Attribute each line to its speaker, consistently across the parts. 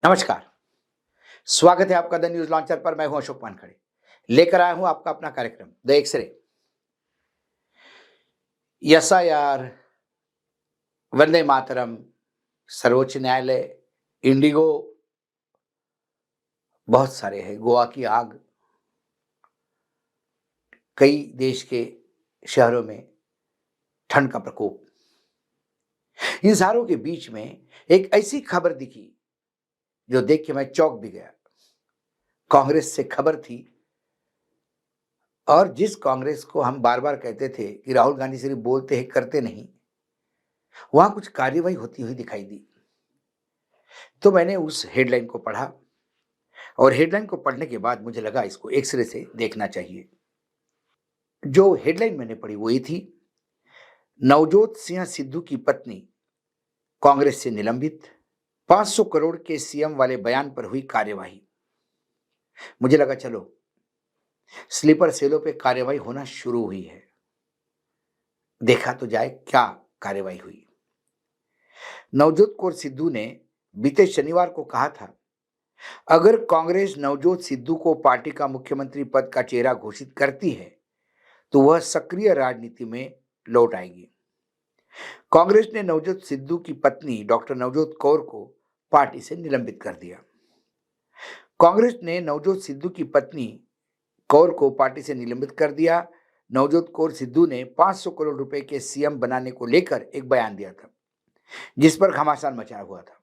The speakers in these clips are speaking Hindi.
Speaker 1: नमस्कार। स्वागत है आपका द न्यूज लॉन्चर पर। मैं हूं अशोक वानखड़े। लेकर आया हूं आपका अपना कार्यक्रम the x ray. SIR, Vande Mataram, सर्वोच्च न्यायालय, इंडिगो, बहुत सारे हैं। गोवा की आग, कई देश के शहरों में ठंड का प्रकोप। इन सारों के बीच में एक ऐसी खबर दिखी जो देख के मैं चौंक भी गया। कांग्रेस से खबर थी, और जिस कांग्रेस को हम बार बार कहते थे कि राहुल गांधी सिर्फ बोलते हैं करते नहीं, वहां कुछ कार्यवाही होती हुई दिखाई दी। तो मैंने उस हेडलाइन को पढ़ा, और हेडलाइन को पढ़ने के बाद मुझे लगा इसको एक्सरे से देखना चाहिए। जो हेडलाइन मैंने पढ़ी वो ये थी, नवजोत सिंह सिद्धू की पत्नी कांग्रेस से निलंबित, 500 करोड़ के सीएम वाले बयान पर हुई कार्यवाही। मुझे लगा चलो स्लीपर सेलों पे कार्यवाही होना शुरू हुई है, देखा तो जाए क्या कार्यवाही हुई। नवजोत कौर सिद्धू ने बीते शनिवार को कहा था, अगर कांग्रेस नवजोत सिद्धू को पार्टी का मुख्यमंत्री पद का चेहरा घोषित करती है तो वह सक्रिय राजनीति में लौट आएगी। कांग्रेस ने नवजोत सिद्धू की पत्नी डॉक्टर नवजोत कौर को पार्टी से निलंबित कर दिया। कांग्रेस ने नवजोत सिद्धू की पत्नी कौर को पार्टी से निलंबित कर दिया। नवजोत कौर सिद्धू ने 500 करोड़ रुपए के सीएम बनाने को लेकर एक बयान दिया था, जिस पर घमासान मचा हुआ था।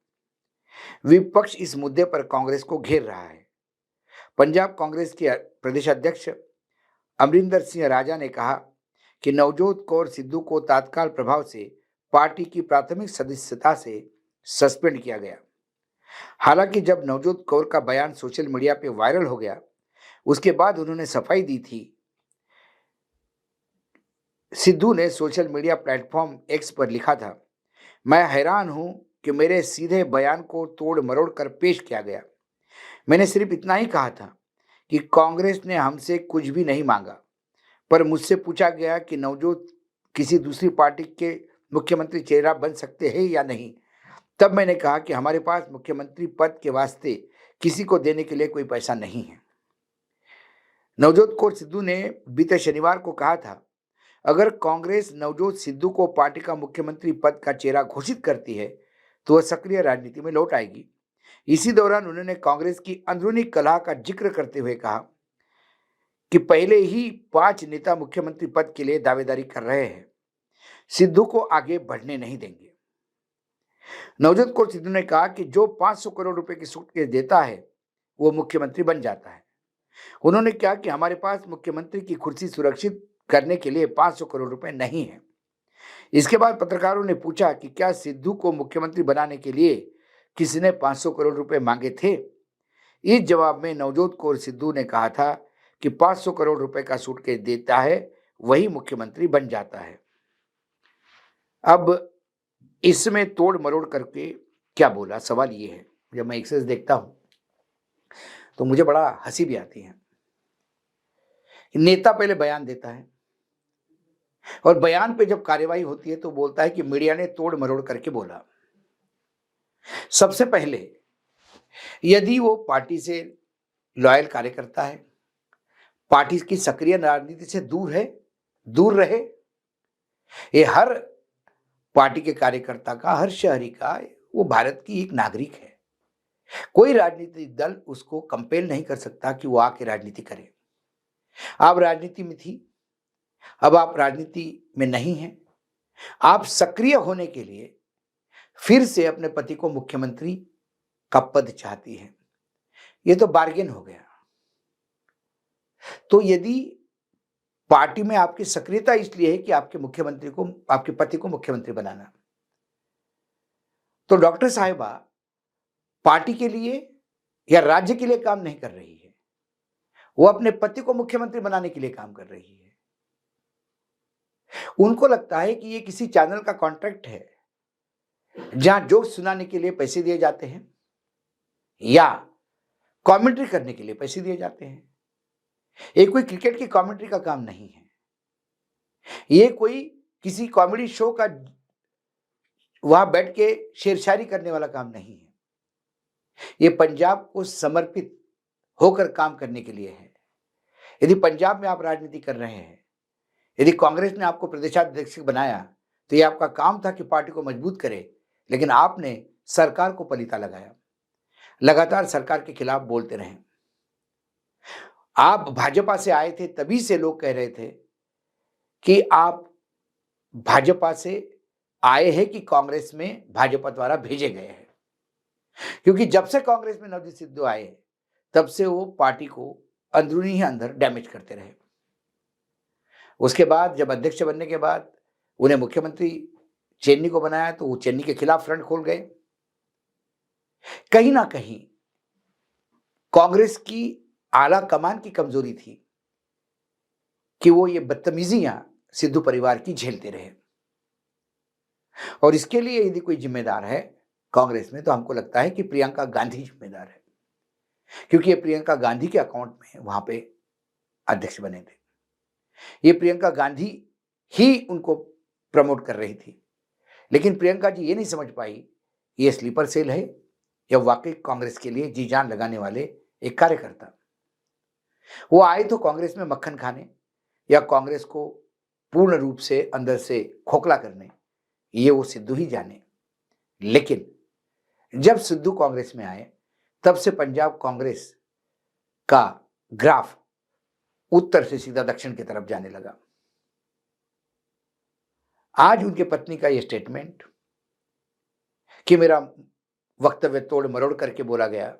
Speaker 1: विपक्ष इस मुद्दे पर कांग्रेस को घेर रहा है। पंजाब कांग्रेस के प्रदेश अध्यक्ष अमरिंदर सिंह राजा ने कहा कि नवजोत कौर सिद्धू को तत्काल प्रभाव से पार्टी की प्राथमिक सदस्यता से सस्पेंड किया गया। हालांकि जब नवजोत कौर का बयान सोशल मीडिया पे वायरल हो गया, उसके बाद उन्होंने सफाई दी थी। सिद्धू ने सोशल मीडिया प्लेटफॉर्म एक्स पर लिखा था, मैं हैरान हूं कि मेरे सीधे बयान को तोड़ मरोड़ कर पेश किया गया। मैंने सिर्फ इतना ही कहा था कि कांग्रेस ने हमसे कुछ भी नहीं मांगा, पर मुझसे पूछा गया कि नवजोत किसी दूसरी पार्टी के मुख्यमंत्री चेहरा बन सकते हैं या नहीं। तब मैंने कहा कि हमारे पास मुख्यमंत्री पद के वास्ते किसी को देने के लिए कोई पैसा नहीं है। नवजोत कौर सिद्धू ने बीते शनिवार को कहा था, अगर कांग्रेस नवजोत सिद्धू को पार्टी का मुख्यमंत्री पद का चेहरा घोषित करती है तो वह सक्रिय राजनीति में लौट आएगी। इसी दौरान उन्होंने कांग्रेस की अंदरूनी कलह का जिक्र करते हुए कहा कि पहले ही 5 नेता मुख्यमंत्री पद के लिए दावेदारी कर रहे हैं, सिद्धू को आगे बढ़ने नहीं देंगे। नवजोत कौर सिद्धू ने कहा कि जो 500 करोड़ रुपए की सूटकेस देता है वो मुख्यमंत्री बन जाता है। उन्होंने कहा कि हमारे पास मुख्यमंत्री की कुर्सी सुरक्षित करने के लिए 500 करोड़ रुपए नहीं है। इसके बाद पत्रकारों ने पूछा कि क्या सिद्धू को मुख्यमंत्री बनाने के लिए किसी ने 500 करोड़ रुपए मांगे थे। इस जवाब में नवजोत कौर सिद्धू ने कहा था कि 500 करोड़ रुपए का सूटकेस देता है वही मुख्यमंत्री बन जाता है। अब इसमें तोड़ मरोड़ करके क्या बोला, सवाल ये है। जब मैं एक्सेस देखता हूं तो मुझे बड़ा हंसी भी आती है। नेता पहले बयान देता है और बयान पे जब कार्यवाही होती है तो बोलता है कि मीडिया ने तोड़ मरोड़ करके बोला। सबसे पहले यदि वो पार्टी से लॉयल कार्यकर्ता है, पार्टी की सक्रिय राजनीति से दूर है, दूर रहे। ये हर पार्टी के कार्यकर्ता का, हर शहरी का, वो भारत की एक नागरिक है। कोई राजनीतिक दल उसको कंपेल नहीं कर सकता कि वो आके राजनीति करे। आप राजनीति में थी, अब आप राजनीति में नहीं हैं। आप सक्रिय होने के लिए फिर से अपने पति को मुख्यमंत्री का पद चाहती हैं। ये तो बार्गेन हो गया। तो यदि पार्टी में आपकी सक्रियता इसलिए है कि आपके मुख्यमंत्री को, आपके पति को मुख्यमंत्री बनाना, तो डॉक्टर साहिबा पार्टी के लिए या राज्य के लिए काम नहीं कर रही है, वो अपने पति को मुख्यमंत्री बनाने के लिए काम कर रही है। उनको लगता है कि ये किसी चैनल का कॉन्ट्रैक्ट है जहां जोक सुनाने के लिए पैसे दिए जाते हैं या कमेंट्री करने के लिए पैसे दिए जाते हैं। ये कोई क्रिकेट की कमेंट्री का काम नहीं है, ये कोई किसी कॉमेडी शो का वहां बैठ के शेरशायरी करने वाला काम नहीं है। ये पंजाब को समर्पित होकर काम करने के लिए है। यदि पंजाब में आप राजनीति कर रहे हैं, यदि कांग्रेस ने आपको प्रदेशाध्यक्ष बनाया, तो ये आपका काम था कि पार्टी को मजबूत करे, लेकिन आपने सरकार को पलीता लगाया, लगातार सरकार के खिलाफ बोलते रहे। आप भाजपा से आए थे, तभी से लोग कह रहे थे कि आप भाजपा से आए हैं कि कांग्रेस में भाजपा द्वारा भेजे गए हैं, क्योंकि जब से कांग्रेस में नवजोत सिद्धू आए, तब से वो पार्टी को अंदरूनी ही अंदर डैमेज करते रहे। उसके बाद जब अध्यक्ष बनने के बाद उन्हें मुख्यमंत्री चेन्नी को बनाया, तो वो चेन्नी के खिलाफ फ्रंट खोल गए। कहीं ना कहीं कांग्रेस की आला कमान की कमजोरी थी कि वो ये बदतमीजियां सिद्धू परिवार की झेलते रहे, और इसके लिए यदि कोई जिम्मेदार है कांग्रेस में, तो हमको लगता है कि प्रियंका गांधी जिम्मेदार है, क्योंकि ये प्रियंका गांधी के अकाउंट में वहां पे अध्यक्ष बने थे। ये प्रियंका गांधी ही उनको प्रमोट कर रही थी, लेकिन प्रियंका जी ये नहीं समझ पाई ये स्लीपर सेल है या वाकई कांग्रेस के लिए जी जान लगाने वाले एक कार्यकर्ता। वो आए तो कांग्रेस में मक्खन खाने या कांग्रेस को पूर्ण रूप से अंदर से खोखला करने, ये वो सिद्धू ही जाने। लेकिन जब सिद्धू कांग्रेस में आए, तब से पंजाब कांग्रेस का ग्राफ उत्तर से सीधा दक्षिण की तरफ जाने लगा। आज उनके पत्नी का यह स्टेटमेंट कि मेरा वक्तव्य तोड़ मरोड़ करके बोला गया,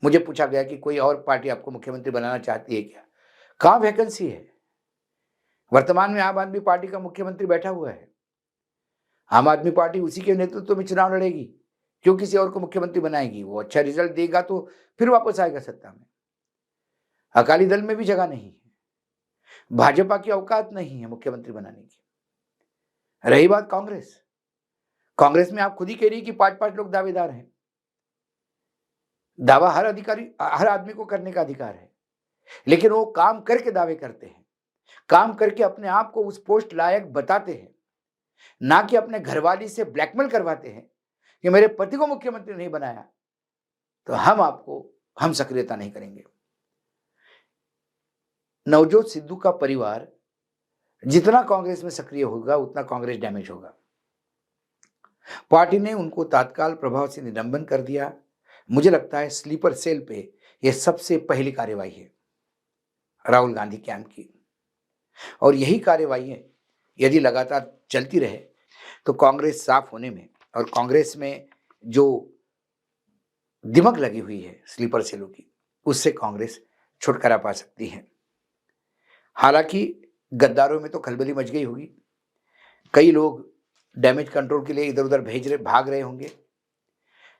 Speaker 1: मुझे पूछा गया कि कोई और पार्टी आपको मुख्यमंत्री बनाना चाहती है क्या, कहां वैकेंसी है। वर्तमान में आम आदमी पार्टी का मुख्यमंत्री बैठा हुआ है, आम आदमी पार्टी उसी के नेतृत्व में चुनाव लड़ेगी, क्यों किसी और को मुख्यमंत्री बनाएगी। वो अच्छा रिजल्ट देगा तो फिर वापस आएगा सत्ता में। अकाली दल में भी जगह नहीं है, भाजपा की औकात नहीं है मुख्यमंत्री बनाने की। रही बात कांग्रेस, कांग्रेस में आप खुद ही कह रही कि 5-5 लोग दावेदार हैं। दावा हर आदमी को करने का अधिकार है, लेकिन वो काम करके दावे करते हैं, काम करके अपने आप को उस पोस्ट लायक बताते हैं, ना कि अपने घरवाली से ब्लैकमेल करवाते हैं कि मेरे पति को मुख्यमंत्री नहीं बनाया तो हम सक्रियता नहीं करेंगे। नवजोत सिद्धू का परिवार जितना कांग्रेस में सक्रिय होगा, उतना कांग्रेस डैमेज होगा। पार्टी ने उनको तत्काल प्रभाव से निलंबन कर दिया। मुझे लगता है स्लीपर सेल पे यह सबसे पहली कार्यवाही है राहुल गांधी कैंप की, और यही कार्यवाही यदि लगातार चलती रहे तो कांग्रेस साफ होने में और कांग्रेस में जो दिमक लगी हुई है स्लीपर सेलों की, उससे कांग्रेस छुटकारा पा सकती है। हालांकि गद्दारों में तो खलबली मच गई होगी, कई लोग डैमेज कंट्रोल के लिए इधर उधर भाग रहे होंगे,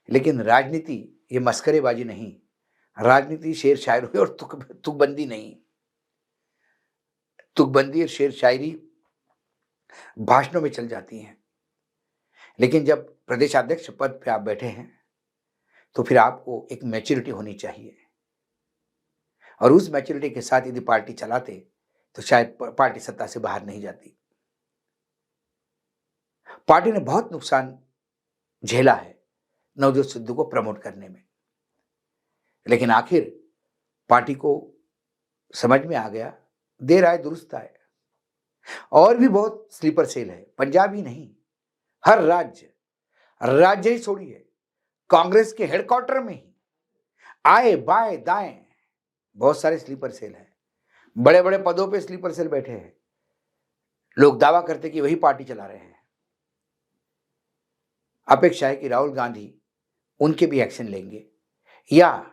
Speaker 1: लेकिन राजनीति ये मस्करेबाजी नहीं, राजनीति शेर शायरी और तुकबंदी नहीं। तुकबंदी और शेर शायरी भाषणों में चल जाती हैं, लेकिन जब प्रदेशाध्यक्ष पद पे आप बैठे हैं तो फिर आपको एक मैच्योरिटी होनी चाहिए, और उस मैच्योरिटी के साथ यदि पार्टी चलाते तो शायद पार्टी सत्ता से बाहर नहीं जाती। पार्टी ने बहुत नुकसान झेला है नवजोत सिद्धू को प्रमोट करने में, लेकिन आखिर पार्टी को समझ में आ गया, देर आए दुरुस्त आए। और भी बहुत स्लीपर सेल है, पंजाब ही नहीं, हर राज्य ही छोड़िए, कांग्रेस के हेडक्वार्टर में ही आए बाएं दाएं बहुत सारे स्लीपर सेल हैं। बड़े बड़े पदों पे स्लीपर सेल बैठे हैं, लोग दावा करते कि वही पार्टी चला रहे हैं। अपेक्षा है कि राहुल गांधी उनके भी एक्शन लेंगे, या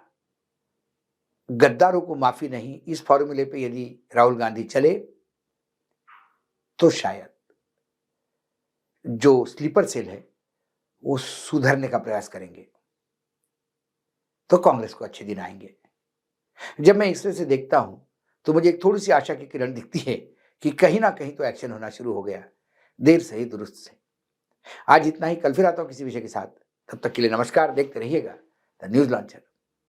Speaker 1: गद्दारों को माफी नहीं, इस फॉर्मूले पे यदि राहुल गांधी चले तो शायद जो स्लीपर सेल है वो सुधरने का प्रयास करेंगे, तो कांग्रेस को अच्छे दिन आएंगे। जब मैं इस तरह से देखता हूं तो मुझे एक थोड़ी सी आशा की किरण दिखती है कि कहीं ना कहीं तो एक्शन होना शुरू हो गया, देर से ही दुरुस्त से। आज इतना ही, कल फिर आता हूं किसी विषय के साथ। तब तक के लिए नमस्कार, देखते रहिएगा द न्यूज लॉन्चर।